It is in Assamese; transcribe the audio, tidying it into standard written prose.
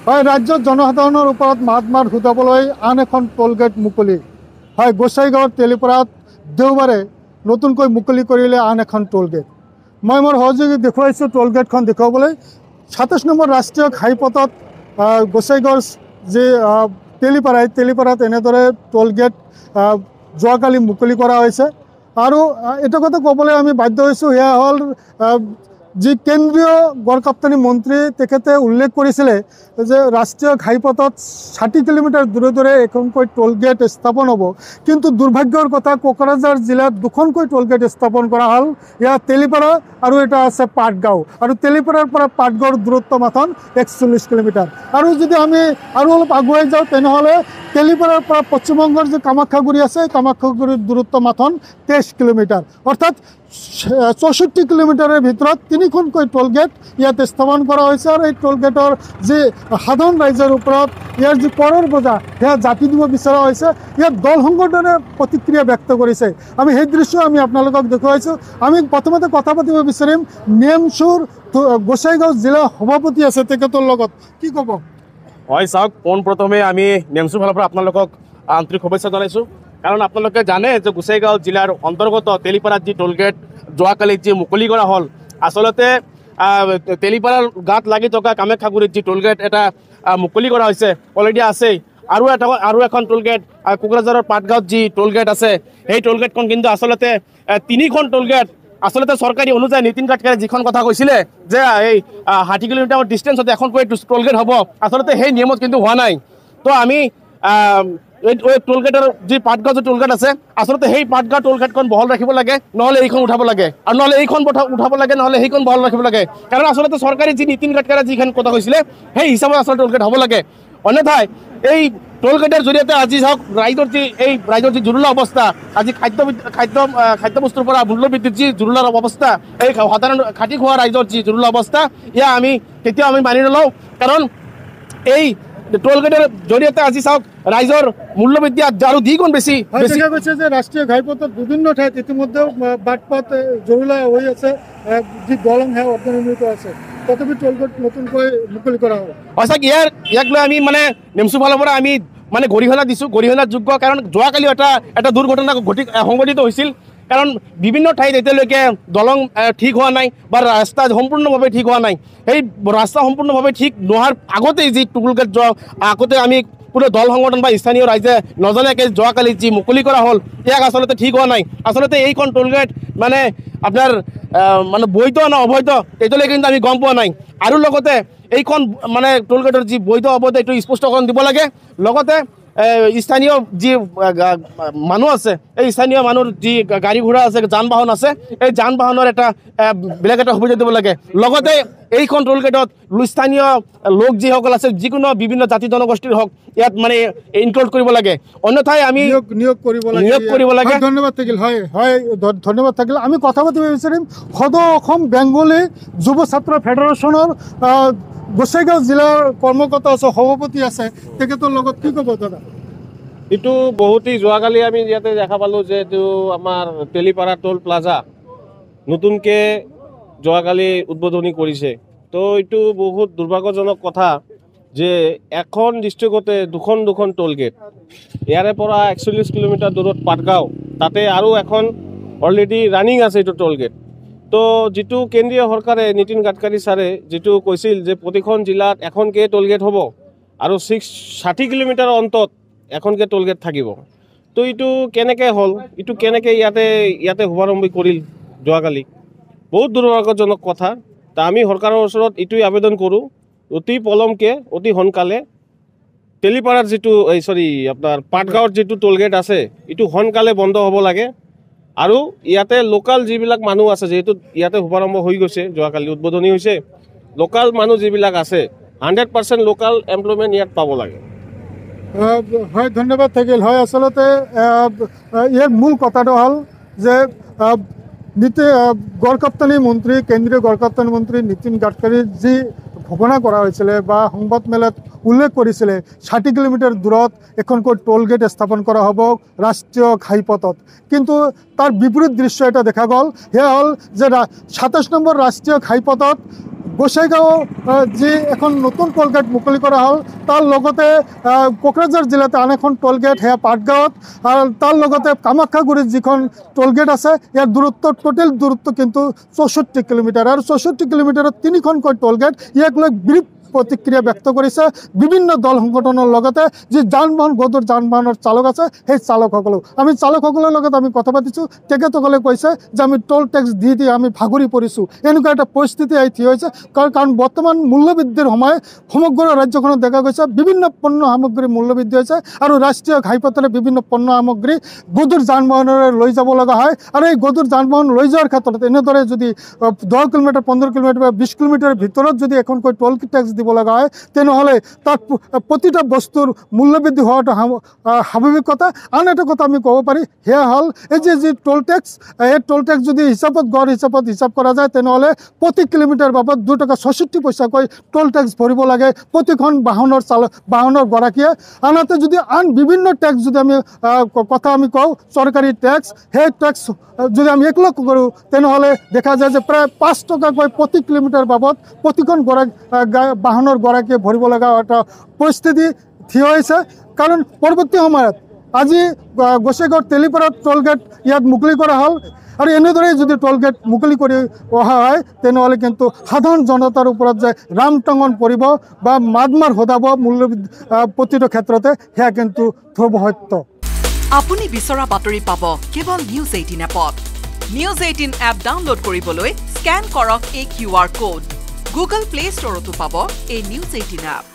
হয়, ৰাজ্যত জনসাধাৰণৰ ওপৰত মাত মাত শুধাবলৈ আন এখন টোলগেট মুকলি। হয়, গোসাইগাঁৱৰ তেলিপাৰাত দেওবাৰে নতুনকৈ মুকলি কৰিলে আন এখন টোলগেট। মই মোৰ সহযোগী দেখুৱাইছোঁ টোলগেটখন দেখুৱাবলৈ। ২৭ নম্বৰ ৰাষ্ট্ৰীয় ঘাইপথত গোসাইগাঁৱৰ যি তেলিপাৰাত এনেদৰে টোলগেট যোৱাকালি মুকলি কৰা হৈছে। আৰু এটা কথা ক'বলৈ আমি বাধ্য হৈছোঁ, সেয়া হ'ল যি কেন্দ্ৰীয় গড়কাপ্তানি মন্ত্ৰী তেখেতে উল্লেখ কৰিছিলে যে ৰাষ্ট্ৰীয় ঘাইপথত ৬০ কিলোমিটাৰ দূৰে দূৰে এখনকৈ টোলগেট স্থাপন হ'ব। কিন্তু দুৰ্ভাগ্যৰ কথা, কোকৰাঝাৰ জিলাত দুখনকৈ টোলগেট স্থাপন কৰা হ'ল। ইয়াত তেলিপাৰা আৰু এটা আছে পাটগাঁও। আৰু তেলিপাৰাৰ পৰা পাটগাঁৱৰ দূৰত্ব মাথন ৪১ কিলোমিটাৰ। আৰু যদি আমি আৰু অলপ আগুৱাই যাওঁ তেনেহ'লে তেলিপাৰাৰ পৰা পশ্চিমবংগৰ যে কামাখ্যাগুৰি আছে, কামাখ্যাগুৰিৰ দূৰত্ব মাথন ২৩ কিলোমিটাৰ। অৰ্থাৎ ৬৪ কিলোমিটাৰৰ ভিতৰত ৩খনকৈ টোলগেট ইয়াত স্থাপন কৰা হৈছে। আৰু এই টোলগেটৰ যি সাধাৰণ ৰাইজৰ ওপৰত ইয়াৰ যি কৰৰ বোজা সেয়া জাপি দিব বিচৰা হৈছে। ইয়াত দল সংগঠনে প্ৰতিক্ৰিয়া ব্যক্ত কৰিছে। আমি সেই দৃশ্য আমি আপোনালোকক দেখুৱাইছোঁ। আমি প্ৰথমতে কথা পাতিব বিচাৰিম নেমচুৰ গোসাইগাঁও জিলা সভাপতি আছে, তেখেতৰ লগত। কি ক'ব? হয়, চাওক, পোনপ্ৰথমে আমি নেমচুৰ ফালৰ পৰা আপোনালোকক আন্তৰিক শুভেচ্ছা জনাইছোঁ। কাৰণ আপোনালোকে জানে যে গোসাইগাঁও জিলাৰ অন্তৰ্গত তেলিপাৰাত যি টোলগেট যোৱাকালি যি মুকলি কৰা হ'ল, আচলতে তেলিপাৰাৰ গাত লাগি থকা কামাখ্যাগুৰিত যি টোলগেট এটা মুকলি কৰা হৈছে, অলৰেডি আছেই। আৰু এখন টোলগেট কোকৰাঝাৰৰ পাটগাঁৱত যি টোলগেট আছে, সেই টোলগেটখন কিন্তু আচলতে ৩খন টোলগেট আচলতে চৰকাৰী অনুযায়ী নীতিন গাডকাৰী যিখন কথা কৈছিলে যে এই ৬০ কিলোমিটাৰ ডিষ্টেঞ্চত এখনকৈ টোলগেট হ'ব, আচলতে সেই নিয়মত কিন্তু হোৱা নাই। তো আমি এই টোলগেটৰ যি পাটগাঁও যি টোলগেট আছে, আচলতে সেই পাটগাঁও টোলগেটখন বহল ৰাখিব লাগে, নহ'লে এইখন উঠাব লাগে, আৰু নহ'লে এইখন উঠাব লাগে, নহ'লে সেইখন বহল ৰাখিব লাগে। কাৰণ আচলতে চৰকাৰী যি নীতিন গাডকাৰী যিখন কথা কৈছিলে সেই হিচাপত আচলতে টোলগেট হ'ব লাগে। অন্যথাই এই টোলগেটৰ জৰিয়তে আজি চাওক ৰাইজৰ যি জুৰুলা অৱস্থা, আজি খাদ্য বস্তুৰ পৰা মূল্যবৃদ্ধিৰ যি জুৰুলা অৱস্থা, এই সাধাৰণ খাটি খোৱা ৰাইজৰ যি জুৰুলা অৱস্থা, এয়া আমি কেতিয়াও মানি নলওঁ। কাৰণ এই টোলগেটৰ জৰিয়তে আজি চাওক ৰাইজৰ মূল্যবৃদ্ধি আৰু দ্বিগুণ বেছি দেখা গৈছে যে ৰাষ্ট্ৰীয় ঘাইপথত বিভিন্ন ঠাইত ইতিমধ্যে বাটপথ জৰুলা হৈ আছে, যি দলং সেয়া অৰ্ধনিৰ্মিত আছে, তথাপি টোলগেট নতুনকৈ মুকলি কৰা হ'ল। সঁচাকৈ ইয়াক লৈ আমি নেমচুৰ ফালৰ পৰা আমি গৰিহণা দিছোঁ, গৰিহণাৰ যোগ্য। কাৰণ যোৱাকালি এটা দুৰ্ঘটনা সংঘটিত হৈছিল। কাৰণ বিভিন্ন ঠাইত এতিয়ালৈকে দলং ঠিক হোৱা নাই বা ৰাস্তা সম্পূৰ্ণভাৱে ঠিক হোৱা নাই। সেই ৰাস্তা সম্পূৰ্ণভাৱে ঠিক নোহোৱাৰ আগতেই যি টোলগেট আগতে আমি কোনো দল সংগঠন বা স্থানীয় ৰাইজে নজনাকৈ যোৱাকালি যি মুকলি কৰা হ'ল, ইয়াক আচলতে ঠিক হোৱা নাই। আচলতে এইখন টোলগেট আপোনাৰ বৈধ না অবৈধ এতিয়ালৈকে কিন্তু আমি গম পোৱা নাই। আৰু লগতে এইখন টোলগেটৰ যি বৈধ অবৈধ এইটো স্পষ্টকৰণ দিব লাগে। লগতে স্থানীয় যি মানুহ আছে, এই স্থানীয় মানুহৰ যি গাড়ী ঘোঁৰা আছে, যান বাহন আছে, এই যান বাহনৰ বেলেগ এটা সুবিধা দিব লাগে। লগতে এইখন টোলগেটত স্থানীয় লোক যিসকল আছে, যিকোনো বিভিন্ন জাতি জনগোষ্ঠীৰ হওক, ইয়াত ইনক্লুড কৰিব লাগে। অন্যথাই আমি নিয়োগ কৰিব লাগে। ধন্যবাদ থাকিল। হয়, ধন্যবাদ থাকিল। আমি কথা পাতিব বিচাৰিম সদৌ অসম বেংগলী যুৱ ছাত্ৰ ফেডাৰেশ্যনৰ গোসাইগাঁও জিলাৰ কৰ্মকৰ্তা আছে, সভাপতি আছে, তেখেতৰ লগত। কি ক'ব দাদা? এইটো বহুতেই যোৱাকালি আমি ইয়াতে দেখা পালোঁ যে এইটো আমাৰ তেলিপাৰা টোল প্লাজা নতুনকৈ যোৱাকালি উদ্বোধনী কৰিছে। তো এইটো বহুত দুৰ্ভাগ্যজনক কথা যে এখন ডিষ্ট্ৰিক্টতে দুখন টোলগেট। ইয়াৰে পৰা ৪১ কিলোমিটাৰ দূৰত পাটগাঁও, তাতে আৰু এখন অলৰেডি ৰানিং আছে এইটো টোলগেট। তো যিটো কেন্দ্ৰীয় চৰকাৰে নীতিন গাডকাৰী ছাৰে যিটো কৈছিল যে প্ৰতিখন জিলাত এখনকৈ টোলগেট হ'ব আৰু ৬০ কিলোমিটাৰৰ অন্তত এখনকৈ টোলগেট থাকিব। তো এইটো কেনেকৈ হ'ল, এইটো কেনেকৈ ইয়াতে শুভাৰম্ভ কৰিল যোৱাকালি, বহুত দুৰ্ভাগ্যজনক কথা। তা আমি চৰকাৰৰ ওচৰত এইটোৱে আবেদন কৰোঁ, অতি পলমকৈ অতি সোনকালে তেলিপাৰাৰ যিটো আপোনাৰ পাটগাঁৱৰ যিটো টোলগেট আছে, এইটো সোনকালে বন্ধ হ'ব লাগে। আৰু ইয়াতে লোকাল যিবিলাক মানুহ আছে, যিহেতু ইয়াতে শুভাৰম্ভ হৈ গৈছে, যোৱাকালি উদ্বোধনী হৈছে, লোকাল মানুহ যিবিলাক আছে 100% লোকাল এমপ্লয়মেণ্ট ইয়াত পাব লাগে। হয়, ধন্যবাদ থাকিল। হয়, আচলতে ইয়াৰ মূল কথাটো হ'ল যে গড়কাপ্তানি মন্ত্ৰী, কেন্দ্ৰীয় গড়কাপ্তানি মন্ত্ৰী নীতিন গাডকাৰীৰ যি ঘোষণা কৰা হৈছিলে বা সংবাদ মেলত উল্লেখ কৰিছিলে ৬০ কিলোমিটাৰ দূৰত এখনকৈ টোলগেট স্থাপন কৰা হ'ব ৰাষ্ট্ৰীয় ঘাইপথত। কিন্তু তাৰ বিপৰীত দৃশ্য এটা দেখা গ'ল। সেয়া হ'ল যে ২৭ নম্বৰ ৰাষ্ট্ৰীয় ঘাইপথত গোসাইগাঁও যি এখন নতুন টোলগেট মুকলি কৰা হ'ল তাৰ লগতে কোকৰাঝাৰ জিলাতে আন এখন টোলগেট সেয়া পাটগাঁৱত আৰু তাৰ লগতে কামাখ্যাগুৰিত যিখন টোলগেট আছে ইয়াৰ দূৰত্ব টোটেল দূৰত্ব কিন্তু 64 কিলোমিটাৰ আৰু 64 কিলোমিটাৰত 3খনকৈ টোলগেট ইয়াক লৈ বিৰূপ প্ৰতিক্ৰিয়া ব্যক্ত কৰিছে বিভিন্ন দল সংগঠনৰ লগতে যি যান বাহন গধুৰ যান বাহনৰ চালক আছে সেই চালকসকলেও আমি চালকসকলৰ লগত আমি কথা পাতিছোঁ তেখেতসকলে কৈছে যে আমি টোল টেক্স দি আমি ভাগৰি পৰিছোঁ এনেকুৱা এটা পৰিস্থিতি আহি থিয় হৈছে কাৰণ বৰ্তমান মূল্যবৃদ্ধিৰ সময় সমগ্ৰ ৰাজ্যখনত দেখা গৈছে বিভিন্ন পণ্য সামগ্ৰীৰ মূল্যবৃদ্ধি হৈছে আৰু ৰাষ্ট্ৰীয় ঘাইপথেৰে বিভিন্ন পণ্য সামগ্ৰী গধুৰ যান বাহনেৰে লৈ যাব লগা হয় আৰু এই গধুৰ যান বাহন লৈ যোৱাৰ ক্ষেত্ৰত এনেদৰে যদি 10 কিলোমিটাৰ 15 কিলোমিটাৰ বা 20 কিলোমিটাৰৰ ভিতৰত যদি এখনকৈ টোল টেক্স দিব লগা হয় তেনেহ'লে তাত প্ৰতিটা বস্তুৰ মূল্যবৃদ্ধি হোৱাটো স্বাভাৱিক কথা আন এটা কথা আমি ক'ব পাৰি সেয়া হ'ল এই যি টোল টেক্স এই টোল টেক্স যদি গড় হিচাপ কৰা যায় তেনেহ'লে প্ৰতি কিলোমিটাৰ বাবদ 2 টকা 66 পইচাকৈ টোল টেক্স ভৰিব লাগে প্ৰতিখন বাহনৰ গৰাকীয়ে আনহাতে যদি আন বিভিন্ন টেক্স যদি আমি কথা আমি কওঁ চৰকাৰী টেক্স সেই টেক্স যদি আমি একলগ কৰোঁ তেনেহ'লে দেখা যায় যে প্ৰায় 5 টকাকৈ প্ৰতি কিলোমিটাৰ বাবদ প্ৰতিখন বাহনৰ গৰাকীয়ে ভৰিব লগা এটা পৰিস্থিতি থিয় হৈছে কাৰণ পৰৱৰ্তী সময়ত আজি গোসাইগাঁৱৰ তেলিপাৰাত টোলগেট ইয়াত মুকলি কৰা হ'ল আৰু এনেদৰে যদি টোলগেট মুকলি কৰি অহা হয় তেনেহ'লে কিন্তু সাধাৰণ জনতাৰ ওপৰত যে ৰামটঙন পৰিব বা মাত সোধাব মূল্যবৃদ্ধি প্ৰতিটো ক্ষেত্ৰতে সেয়া কিন্তু ধ্ৰুৱ সত্য আপুনি বিচৰা বাতৰি পাব কেৱল নিউজ 18 এপত নিউজ 18 এপ ডাউনলোড কৰিবলৈ স্কেন কৰক এই QR কোড গুগল প্লে ষ্টৰতো পাব এই নিউজ 18 এপ